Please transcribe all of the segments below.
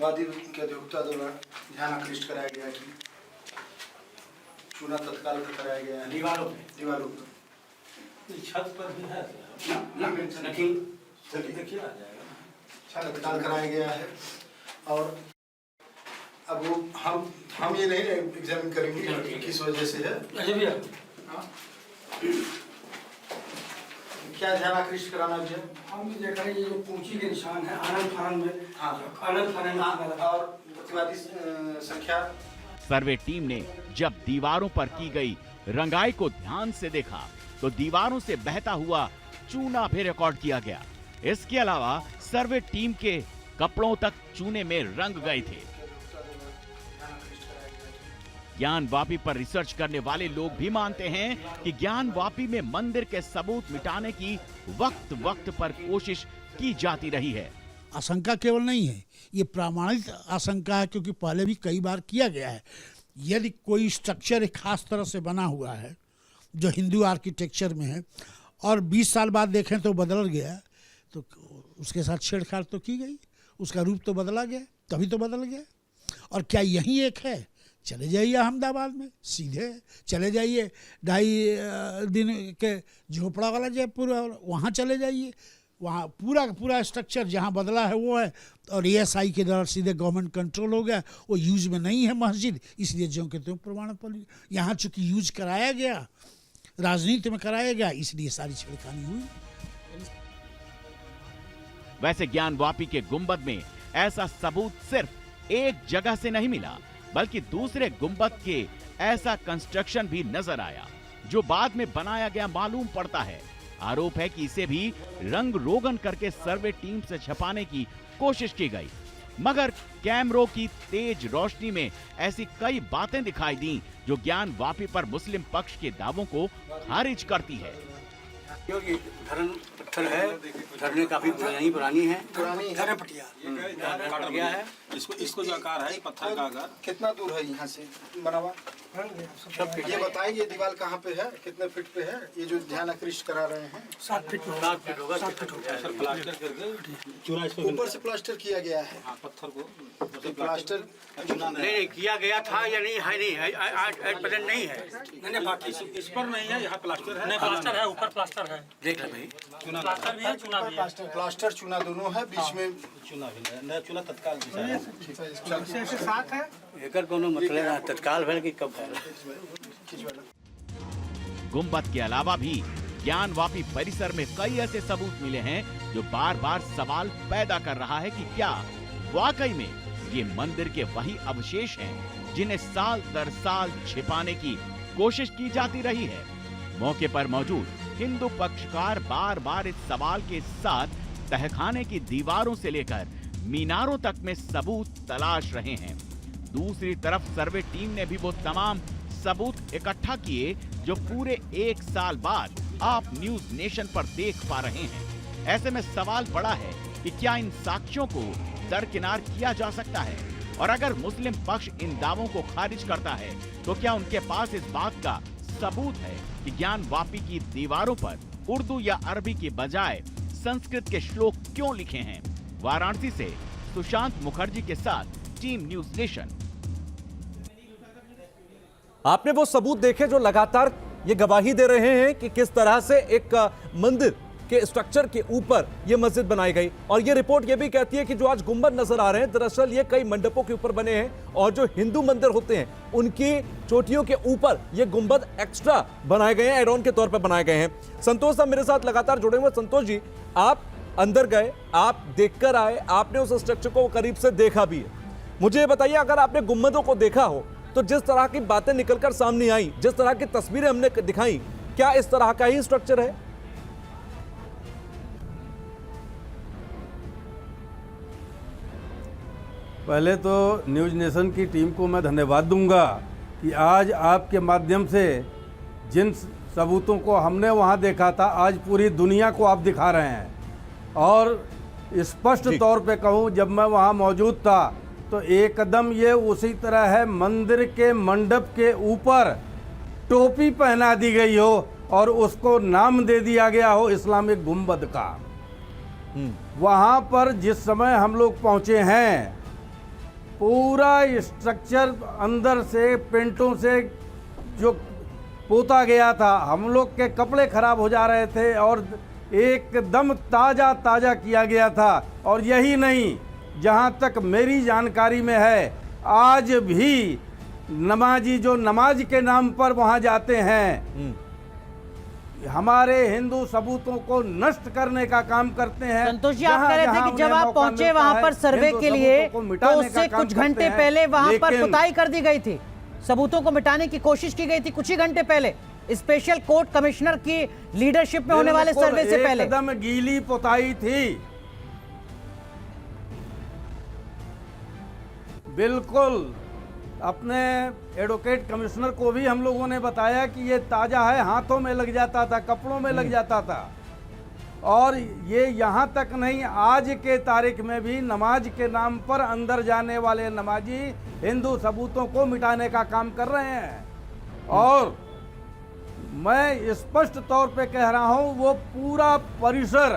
वादी के अधिवक्ता द्वारा ध्यान आकृष्ट कराया गया कि चूना तत्काल कराया गया है दीवारों पर, छत पर भी है तत्काल कराया गया है। और अब वो हम ये नहीं एग्जामिन करेंगे कि किस वजह से है। क्या ध्यान आकृष्ट कराना है? हम देखा है ये जो पूंछी के निशान है आनंद फानन में, आनंद फानन और प्रतिवादी संख्या। सर्वे टीम ने जब दीवारों पर की गई रंगाई को ध्यान से देखा तो दीवारों से बहता हुआ चूना भी रिकॉर्ड किया गया। इसके अलावा सर्वे टीम के कपड़ों तक चूने में रंग गए थे। ज्ञानवापी पर रिसर्च करने वाले लोग भी मानते हैं कि ज्ञानवापी में मंदिर के सबूत मिटाने की वक्त वक्त पर कोशिश की जाती रही है। आशंका केवल नहीं है, ये प्रामाणिक आशंका है, क्योंकि पहले भी कई बार किया गया है। यदि कोई स्ट्रक्चर एक खास तरह से बना हुआ है जो हिंदू आर्किटेक्चर में है और 20 साल बाद देखें तो बदल गया, तो उसके साथ छेड़छाड़ तो की गई, उसका रूप तो बदला गया, तभी तो बदल गया। और क्या यही एक है? चले जाइए अहमदाबाद में, सीधे चले जाइए 2.5 दिन के झोपड़ा वाला जयपुर, वहाँ चले जाइए, वहाँ पूरा स्ट्रक्चर जहाँ बदला है वो है। और ASI के द्वारा सीधे गवर्नमेंट कंट्रोल हो गया, वो यूज में नहीं है मस्जिद, इसलिए जो के त्यों प्रमाण पत्र। यहाँ चूँकि यूज कराया गया, राजनीति में कराया गया, इसलिए सारी छेड़खानी हुई। वैसे ज्ञानवापी के गुंबद में ऐसा सबूत सिर्फ एक जगह से नहीं मिला, बल्कि दूसरे गुंबद के ऐसा कंस्ट्रक्शन भी नजर आया जो बाद में बनाया गया मालूम पड़ता है। आरोप है कि इसे भी रंग रोगन करके सर्वे टीम से छुपाने की कोशिश की गई, मगर कैमरों की तेज रोशनी में ऐसी कई बातें दिखाई दी जो ज्ञानवापी पर मुस्लिम पक्ष के दावों को खारिज करती है। क्योंकि धरन पत्थर है, धरने काफी पुरानी है, धरन पटिया गया है। इसको जो आकार है पत्थर का आकार कितना दूर है यहाँ से बना हुआ? ये बताइए ये दीवार कहाँ पे है, कितने फीट पे है? ये जो ध्यान आकृष्ट करा रहे हैं 7 फीट होगा, 7 फीट होगा। प्लास्टर करके चूना इस पे ऊपर से प्लास्टर किया गया है। पत्थर को प्लास्टर नहीं किया गया था या नहीं है, नहीं है आज प्रेजेंट नहीं है। नहीं बाकी इस पर नहीं है, यहाँ प्लास्टर है। नहीं प्लास्टर है, ऊपर प्लास्टर है, देख ले भाई, प्लास्टर भी है, चूना भी है। प्लास्टर चूना दोनों है, बीच में चूना भी है, चूना तत्काल साथ है। एकर कोनो मतलब ना तत्काल भर की कब है। गुंबद के अलावा भी ज्ञानवापी परिसर में कई ऐसे सबूत मिले हैं जो बार बार सवाल पैदा कर रहा है कि क्या वाकई में ये मंदिर के वही अवशेष हैं जिन्हें साल दर साल छिपाने की कोशिश की जाती रही है। मौके पर मौजूद हिंदू पक्षकार बार बार इस सवाल के साथ तहखाने की दीवारों से लेकर मीनारों तक में सबूत तलाश रहे हैं। दूसरी तरफ सर्वे टीम ने भी वो तमाम सबूत इकट्ठा किए जो पूरे 1 साल बाद आप न्यूज नेशन पर देख पा रहे हैं। ऐसे में सवाल बड़ा है कि क्या इन साक्ष्यों को दरकिनार किया जा सकता है, और अगर मुस्लिम पक्ष इन दावों को खारिज करता है तो क्या उनके पास इस बात का सबूत है कि ज्ञानवापी की दीवारों पर उर्दू या अरबी की बजाय संस्कृत के श्लोक क्यों लिखे हैं? वाराणसी से सुशांत मुखर्जी के साथ टीम न्यूज नेशन। आपने वो सबूत देखे जो लगातार ये गवाही दे रहे हैं कि किस तरह से एक मंदिर के स्ट्रक्चर के ऊपर ये मस्जिद बनाई गई, और ये रिपोर्ट ये भी कहती है कि जो आज गुंबद नजर आ रहे हैं दरअसल ये कई मंडपों के ऊपर बने हैं, और जो हिंदू मंदिर होते हैं उनकी चोटियों के ऊपर ये गुंबद एक्स्ट्रा बनाए गए हैं, एड ऑन के तौर पर बनाए गए हैं। संतोष साहब मेरे साथ लगातार जुड़े हुए। संतोष जी, आप अंदर गए, आप देखकर आए, आपने उस स्ट्रक्चर को करीब से देखा भी है। मुझे ये बताइए, अगर आपने गुंबदों को देखा हो तो जिस तरह की बातें निकलकर सामने आई, जिस तरह की तस्वीरें हमने दिखाई, क्या इस तरह का ही स्ट्रक्चर है? पहले तो न्यूज नेशन की टीम को मैं धन्यवाद दूंगा कि आज आपके माध्यम से जिन सबूतों को हमने वहां देखा था आज पूरी दुनिया को आप दिखा रहे हैं। और स्पष्ट तौर पे कहूं, जब मैं वहां मौजूद था तो एकदम ये उसी तरह है, मंदिर के मंडप के ऊपर टोपी पहना दी गई हो और उसको नाम दे दिया गया हो इस्लामिक गुंबद का। वहां पर जिस समय हम लोग पहुंचे हैं पूरा स्ट्रक्चर अंदर से पेंटों से जो पोता गया था, हम लोग के कपड़े खराब हो जा रहे थे और एकदम ताज़ा ताज़ा किया गया था। और यही नहीं, जहाँ तक मेरी जानकारी में है, आज भी नमाजी जो नमाज के नाम पर वहाँ जाते हैं, हमारे हिंदू सबूतों को नष्ट करने का काम करते हैं। संतोष जी, आप कह रहे थे कि जब आप पहुंचे वहां पर सर्वे के लिए तो उससे कुछ घंटे पहले वहां पर पुताई कर दी गई थी, सबूतों को मिटाने की कोशिश की गई थी कुछ ही घंटे पहले, स्पेशल कोर्ट कमिश्नर की लीडरशिप में होने वाले सर्वे से पहले। एकदम गीली पुताई थी, बिल्कुल। अपने एडवोकेट कमिश्नर को भी हम लोगों ने बताया कि ये ताज़ा है, हाथों में लग जाता था, कपड़ों में लग जाता था। और ये यहाँ तक नहीं, आज के तारीख में भी नमाज के नाम पर अंदर जाने वाले नमाजी हिंदू सबूतों को मिटाने का काम कर रहे हैं। और मैं स्पष्ट तौर पे कह रहा हूँ, वो पूरा परिसर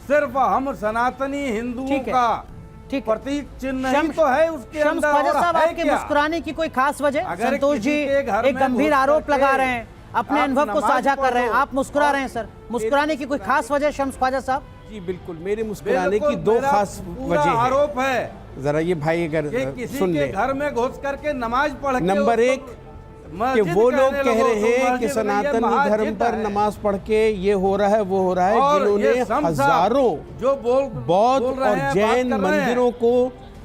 सिर्फ हम सनातनी हिंदुओं का प्रतीक चिन्ह ही तो है उसके अंदर। और साहब, है आपके क्या? मुस्कुराने की कोई खास वजह? अगर संतोष जी एक गंभीर आरोप लगा रहे हैं, अपने अनुभव को साझा कर रहे हैं, आप मुस्कुरा रहे हैं सर, मुस्कुराने की कोई खास वजह शम्स ख्वाजा साहब? जी बिल्कुल, मेरे मुस्कुराने की दो खास वजह है। आरोप है, जरा ये भाई अगर सुन ले, घर में घुस करके नमाज पढ़ के नंबर एक कि वो लोग कह रहे हैं कि सनातनी धर्म पर नमाज पढ़ के ये हो रहा है, वो हो रहा है, जिन्होंने हजारों जो बौद्ध और जैन मंदिरों को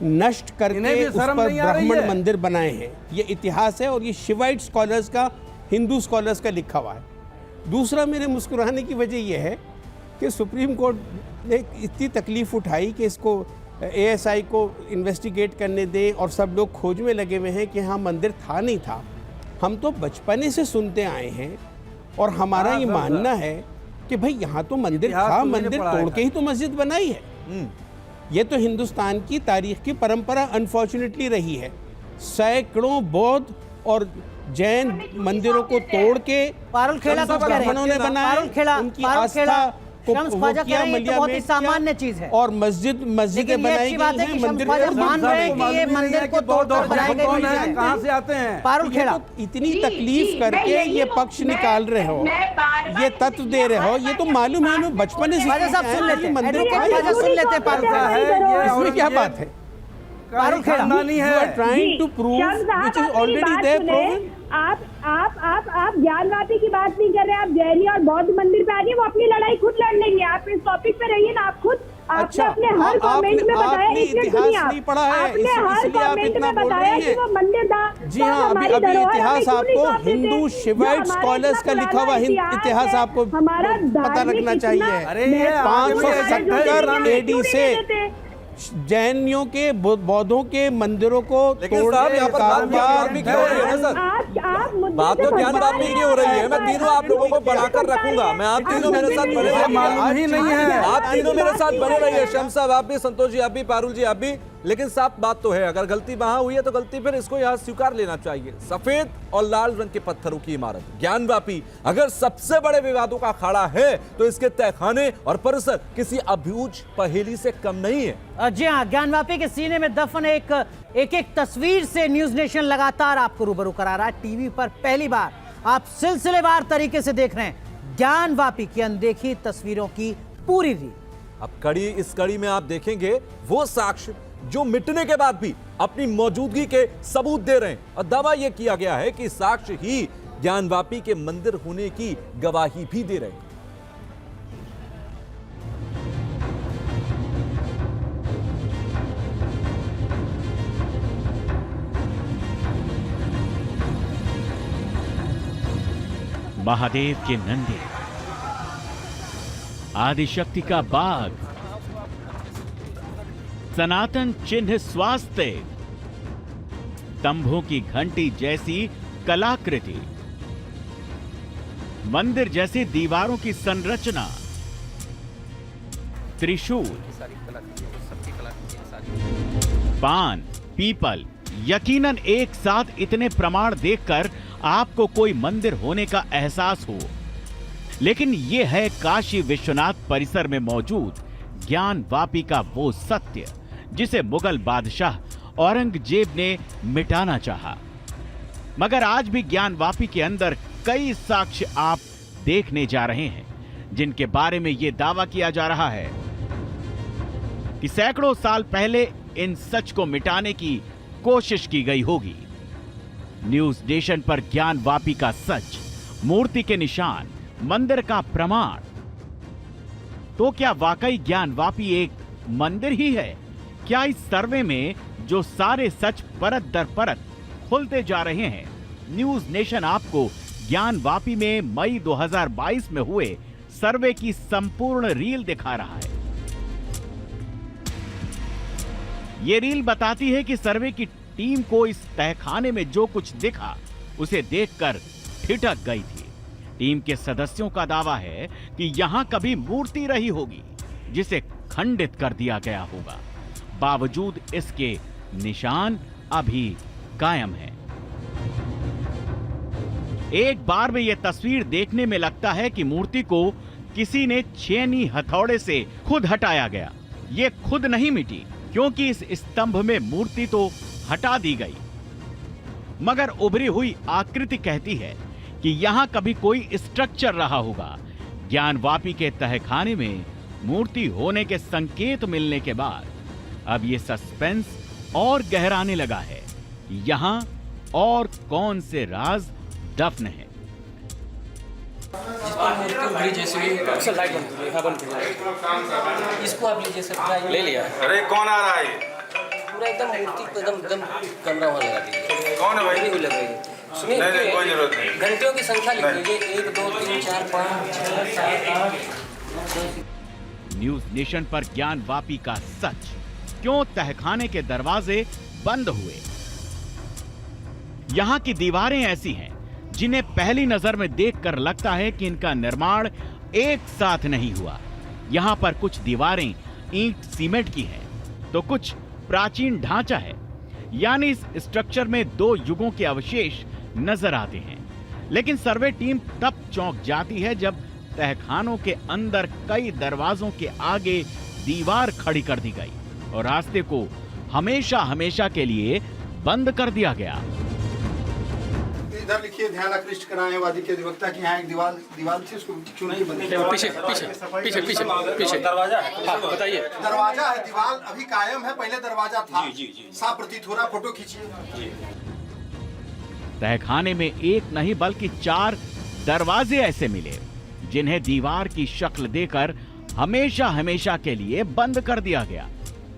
नष्ट करके उस पर ब्राह्मण मंदिर बनाए हैं। ये इतिहास है और ये शिवाइट स्कॉलर्स का, हिंदू स्कॉलर्स का लिखा हुआ है। दूसरा मेरे मुस्कुराने की वजह यह है कि सुप्रीम कोर्ट ने इतनी तकलीफ उठाई कि इसको ASI को इन्वेस्टिगेट करने दें और सब लोग खोज में लगे हुए हैं कि हाँ मंदिर था नहीं था। हम तो बचपने से सुनते आए हैं और हमारा ये मानना है कि भाई यहाँ तो मंदिर था, मंदिर तोड़ के ही तो मस्जिद बनाई है। ये तो हिंदुस्तान की तारीख की परंपरा अनफॉर्चुनेटली रही है। सैकड़ों बौद्ध और जैन मंदिरों को तोड़ के ब्राह्मणों ने बनाया, उनकी आस्था को वो किया मलिया सामान्य चीज है। और मस्जिदें बनाई गई हैं, मंदिर को तोड़कर बनाए गए। कहाँ से आते हैं? पारुल खेड़ा, इतनी तकलीफ करके ये पक्ष निकाल रहे हो, ये तत्व दे रहे हो, ये तो मालूम है, बचपन से सुन लेते इसमें क्या बात है? Parul Khera trying to prove which is already there proven. आप ज्ञानवापी की बात नहीं कर रहे, आप जैनी और बौद्ध मंदिर पे आ रही है, वो अपनी लड़ाई खुद लड़ लेंगे। आप इस टॉपिक पे रहिए ना, आप खुद अच्छा, अपने हर कमेंट में बताया, इतिहास नहीं पढ़ा है, आपने हर कमेंट में बताया कि वो मंदिर था। जी हाँ, अभी इतिहास आपको हिंदू शिवाइट स्कॉलर्स का लिखा हुआ इतिहास आपको पता रखना चाहिए। 570 AD से जैनियों के बौद्धों के मंदिरों को तोड़ने का बात तो ज्ञानवापी की हो रही है। मैं तीनों आप लोगों को बढ़ाकर रखूंगा, मैं आप तीनों मेरे साथ बने रहिए, आप तीनों मेरे साथ बने रहिए, शम्स साहब आप भी, संतोष जी आप भी, पारुल जी आप भी। लेकिन साफ बात तो है, अगर गलती वहां हुई है तो गलती फिर इसको यहाँ स्वीकार लेना चाहिए। सफेद और लाल रंग के पत्थरों की इमारत ज्ञानवापी अगर सबसे बड़े विवादों का अखाड़ा है तो इसके तहखाने और परिसर किसी अबूझ पहेली से कम नहीं है। जी हाँ, ज्ञानवापी के सीने में दफन एक तस्वीर से न्यूज नेशन लगातार आपको रूबरू करा रहा है। टीवी पर पहली बार आप सिलसिलेवार तरीके से देख रहे हैं ज्ञानवापी की अनदेखी तस्वीरों की पूरी रील। अब इस कड़ी में आप देखेंगे वो साक्ष्य जो मिटने के बाद भी अपनी मौजूदगी के सबूत दे रहे हैं, और दावा यह किया गया है कि साक्ष्य ही ज्ञानवापी के मंदिर होने की गवाही भी दे रहे हैं। महादेव के नंदी, आदिशक्ति का बाग, सनातन चिन्ह स्वास्थ्य, स्तंभों की घंटी जैसी कलाकृति, मंदिर जैसी दीवारों की संरचना, त्रिशूल, पान, पीपल, यकीनन एक साथ इतने प्रमाण देखकर आपको कोई मंदिर होने का एहसास हो। लेकिन यह है काशी विश्वनाथ परिसर में मौजूद ज्ञानवापी का वो सत्य जिसे मुगल बादशाह औरंगजेब ने मिटाना चाहा। मगर आज भी ज्ञानवापी के अंदर कई साक्ष्य आप देखने जा रहे हैं जिनके बारे में यह दावा किया जा रहा है कि सैकड़ों साल पहले इन सच को मिटाने की कोशिश की गई होगी। न्यूज नेशन पर ज्ञानवापी का सच, मूर्ति के निशान, मंदिर का प्रमाण। तो क्या वाकई ज्ञानवापी एक मंदिर ही है? क्या इस सर्वे में जो सारे सच परत दर परत खुलते जा रहे हैं? न्यूज नेशन आपको ज्ञानवापी में मई 2022 में हुए सर्वे की संपूर्ण रील दिखा रहा है। ये रील बताती है कि सर्वे की टीम को इस तहखाने में जो कुछ दिखा उसे देखकर ठिठक गई थी। टीम के सदस्यों का दावा है कि यहां कभी मूर्ति रही होगी जिसे खंडित कर दिया गया होगा। बावजूद इसके निशान अभी कायम हैं। एक बार में यह तस्वीर देखने में लगता है कि मूर्ति को किसी ने छेनी हथौड़े से खुद हटाया गया। ये खुद नहीं मिटी क्योंकि इस स्तंभ में मूर्ति तो हटा दी गई, मगर उभरी हुई आकृति कहती है कि यहां कभी कोई स्ट्रक्चर रहा होगा। ज्ञानवापी के तहखाने में मूर्ति होने के संकेत मिलने के बाद अब ये सस्पेंस और गहराने लगा है। यहां और कौन से राज दफन है? इसको आप लीजिए सर, ले लिया। अरे कौन आ रहा है? पूरा एकदम मूर्ति को एकदम कैमरा वहाँ लगा दीजिए। कौन है भाई? भी लगेगी। सुनिए, नहीं, कोई जरूरत नहीं। घंटियों की संख्या लिख लीजिए, 1 2 3 4 5 6 7 8। न्यूज नेशन पर ज्ञानवापी का सच, क्यों तहखाने के दरवाजे बंद हुए? यहां की दीवारें ऐसी हैं जिन्हें पहली नजर में देखकर लगता है कि इनका निर्माण एक साथ नहीं हुआ। यहां पर कुछ दीवारें ईंट सीमेंट की हैं, तो कुछ प्राचीन ढांचा है, यानी इस स्ट्रक्चर में 2 युगों के अवशेष नजर आते हैं। लेकिन सर्वे टीम तब चौंक जाती है जब तहखानों के अंदर कई दरवाजों के आगे दीवार खड़ी कर दी गई और रास्ते को हमेशा हमेशा के लिए बंद कर दिया गया। इधर लिखिए, ध्यान आकृष्ट कराएं वादी के अधिवक्ता की यहाँ एक दीवार थी, उसको चुन के बंद किया। पीछे दरवाजा है। हाँ, बताइए। दरवाजा है, दीवार अभी कायम है, पहले दरवाजा था। जी। साफ प्रतीत हो रहा, फोटो खींचिए। तहखाने में एक नहीं बल्कि 4 दरवाजे ऐसे मिले जिन्हें दीवार की शक्ल देकर हमेशा हमेशा के लिए बंद कर दिया गया।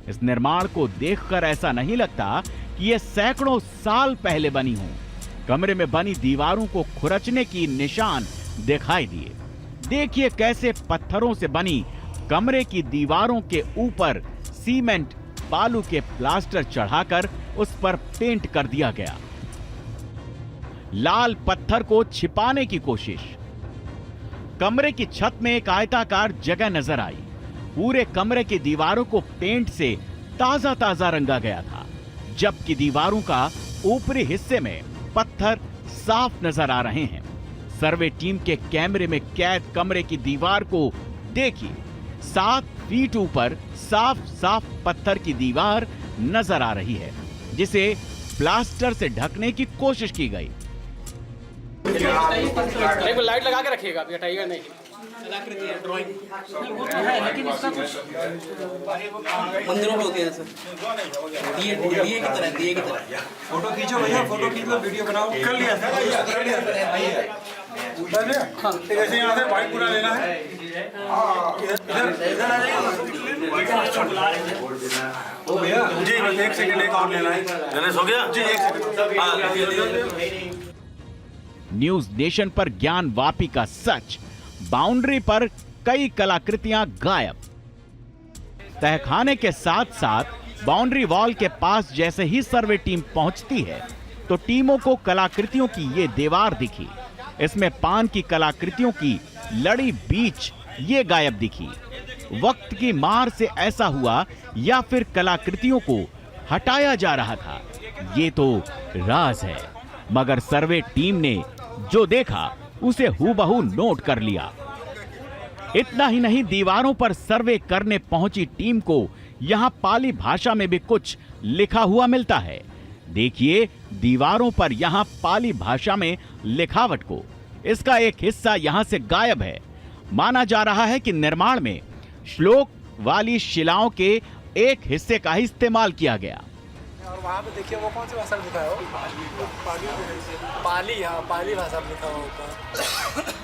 इस निर्माण को देखकर ऐसा नहीं लगता कि यह सैकड़ों साल पहले बनी हो। कमरे में बनी दीवारों को खुरचने की निशान दिखाई दिए। देखिए कैसे पत्थरों से बनी कमरे की दीवारों के ऊपर सीमेंट बालू के प्लास्टर चढ़ाकर उस पर पेंट कर दिया गया। लाल पत्थर को छिपाने की कोशिश। कमरे की छत में एक आयताकार जगह नजर आई। पूरे कमरे की दीवारों को पेंट से ताजा ताजा रंगा गया था, जबकि दीवारों का ऊपरी हिस्से में पत्थर साफ नजर आ रहे हैं। सर्वे टीम के कैमरे में कैद कमरे की दीवार को देखिए। 7 फीट ऊपर साफ साफ पत्थर की दीवार नजर आ रही है, जिसे प्लास्टर से ढकने की कोशिश की गई। लाइट लगा के रखिएगा, आप हटाइएगा नहीं। लेकिन इसका कुछ मंदिरों में होती है सर, दिए की तरह। फोटो खींचो भैया, फोटो खींच लो, वीडियो बनाओ। कर लिया सर, कर लिया। ऐसे यहाँ से भाई पूरा लेना है। ओ भैया जी, बस 1 सेकंड, एक और लेना है। गणेश हो गया जी, 1 सेकंड। न्यूज नेशन पर ज्ञानवापी का सच, बाउंड्री पर कई कलाकृतियां गायब। तहखाने के साथ साथ बाउंड्री वॉल के पास जैसे ही सर्वे टीम पहुंचती है तो टीमों को कलाकृतियों की ये दीवार दिखी। इसमें पान की कलाकृतियों की लड़ी बीच ये गायब दिखी। वक्त की मार से ऐसा हुआ या फिर कलाकृतियों को हटाया जा रहा था, ये तो राज है। मगर सर्वे टीम ने जो देखा उसे हूबहू नोट कर लिया। इतना ही नहीं, दीवारों पर सर्वे करने पहुंची टीम को यहाँ पाली भाषा में भी कुछ लिखा हुआ मिलता है। देखिए दीवारों पर यहाँ पाली भाषा में लिखावट को। इसका एक हिस्सा यहाँ से गायब है। माना जा रहा है कि निर्माण में श्लोक वाली शिलाओं के एक हिस्से का ही इस्तेमाल किया गया। और वहाँ पे देखिए वो कौन सी भाषा में लिखा है? पाली, हाँ पाली भाषा में लिखा हुआ ऊपर।